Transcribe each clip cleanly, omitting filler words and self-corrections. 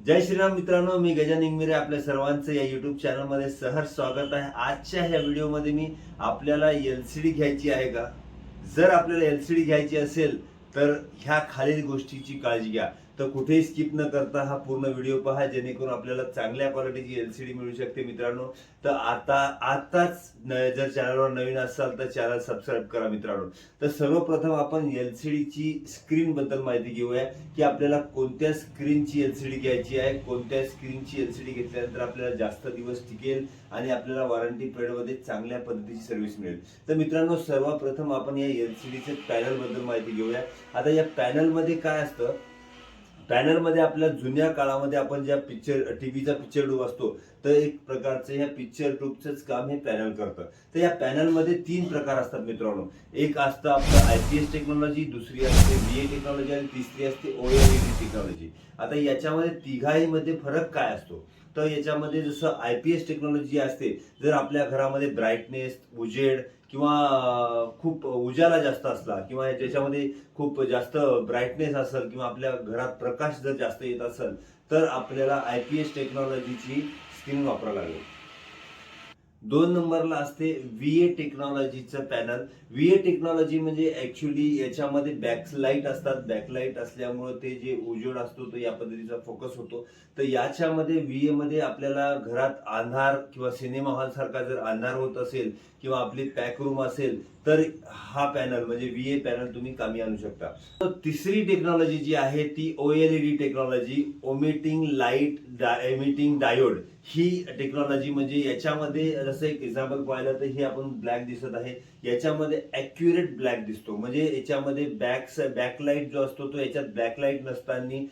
जय श्रीराम मित्रांनो, मी गजानन इंगमिरे आपल्या सर्वांचं या युट्यूब चॅनलमध्ये सहर्ष स्वागत आहे। आजच्या ह्या व्हिडिओमध्ये मी आपल्याला एलसीडी घ्यायची आहे का? जर आपल्याला एलसीडी घ्यायची असेल तर ह्या खालील गोष्टीची काळजी घ्या। तर कुठेही स्किप न करता हा पूर्ण व्हिडिओ पहा, जेणेकरून आपल्याला चांगल्या क्वालिटीची एलसीडी मिळू शकते मित्रांनो। तर आताच जर चॅनलवर नवीन असाल तर चॅनल सबस्क्राईब करा मित्रांनो। तर सर्वप्रथम आपण एलसीडीची स्क्रीन बद्दल माहिती घेऊया की आपल्याला कोणत्या स्क्रीनची एलसीडी घ्यायची आहे, कोणत्या स्क्रीनची एलसीडी घेतल्यानंतर आपल्याला जास्त दिवस टिकेल आणि आपल्याला वॉरंटी पिरियडमध्ये चांगल्या पद्धतीची सर्व्हिस मिळेल। तर मित्रांनो, सर्वप्रथम आपण या एलसीडीचे पॅनल बद्दल माहिती घेऊया। आता या पॅनलमध्ये काय असतं, पॅनलमध्ये आपल्या जुन्या काळामध्ये आपण ज्या टीव्हीचा पिक्चर ट्यूब असतो, तर एक प्रकारचं ह्या पिक्चर ट्यूबचंच काम हे पॅनल करतं। तर या पॅनलमध्ये 3 प्रकार असतात मित्रांनो। एक असतं आपलं आयपीएस टेक्नॉलॉजी, दुसरी असते व्हीए टेक्नॉलॉजी आणि तिसरी असते ओएलईडी टेक्नॉलॉजी। आता याच्यामध्ये तिघाहीमध्ये फरक काय असतो? तर याच्यामध्ये जसं आयपीएस टेक्नॉलॉजी असते, जर आपल्या घरामध्ये ब्राईटनेस, उजेड किंवा खूप उजाला जास्त असला किंवा ज्याच्यामध्ये खूप जास्त ब्राईटनेस असेल किंवा आपल्या घरात प्रकाश जर जास्त येत असेल, तर आपल्याला आयपीएस टेक्नॉलॉजीची स्क्रीन वापरावी लागेल। 2 नंबरला असते व्हीए टेक्नॉलॉजीचं पॅनल। व्हीए टेक्नॉलॉजी म्हणजे ऍक्च्युली याच्यामध्ये बॅकलाईट असतात। बॅकलाईट असल्यामुळे ते जे उजेड असतो तो या पद्धतीचा फोकस होतो। तर याच्यामध्ये व्हीए मध्ये आपल्याला घरात अंधार किंवा सिनेमा हॉल सारखा जर अंधार होत असेल किंवा आपली पॅक रूम असेल, तर हा पॅनल म्हणजे व्हीए पॅनल तुम्ही कामी आणू शकता। तर तिसरी टेक्नॉलॉजी जी आहे ती OLED technology, omitting light emitting diode. ही टेक्नॉलॉजी म्हणजे याच्यामध्ये जसं एक एक्झाम्पल पाहिलं तर हे आपण ब्लॅक दिसत आहे, याच्यामध्ये ॲक्युरेट ब्लॅक दिसतो। म्हणजे याच्यामध्ये बॅकलाईट जो असतो तो याच्यात बॅकलाईट नसताना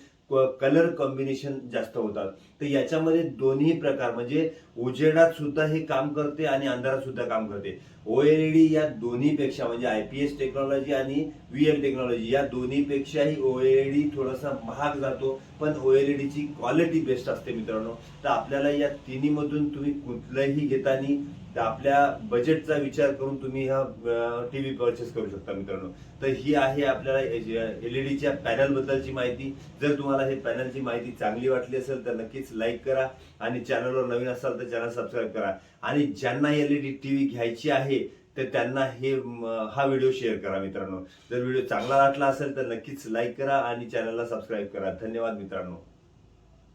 कलर कॉम्बिनेशन जास्त होतात। तर याच्यामध्ये दोन्ही प्रकार म्हणजे उजेडात सुद्धा हे काम करते आणि अंधारात सुद्धा काम करते। ओएलईडी या दोन्हीपेक्षा म्हणजे आयपीएस टेक्नॉलॉजी आणि व्हीएल टेक्नॉलॉजी या दोन्हीपेक्षाही ओएलईडी थोडासा महाग जातो, पण ओएलईडीची क्वालिटी बेस्ट असते मित्रांनो। तर आपल्याला या तिन्हीमधून तुम्ही कुठलंही घेताना आपल्या बजेटचा विचार करून तुम्ही हा टीव्ही परचेस करू शकता मित्रांनो। तर ही आहे आपल्याला एलईडीच्या पॅनल बद्दलची माहिती। जर तुम्हाला हे पॅनलची माहिती चांगली वाटली असेल तर नक्कीच लाईक करा आणि चॅनलवर नवीन असाल तर चॅनल सबस्क्राईब करा। आणि ज्यांना एलईडी टीव्ही घ्यायची आहे तर त्यांना हा व्हिडिओ शेअर करा मित्रांनो। जर व्हिडिओ चांगला वाटला असेल तर नक्कीच लाईक करा आणि चॅनलला सबस्क्राईब करा। धन्यवाद मित्रांनो।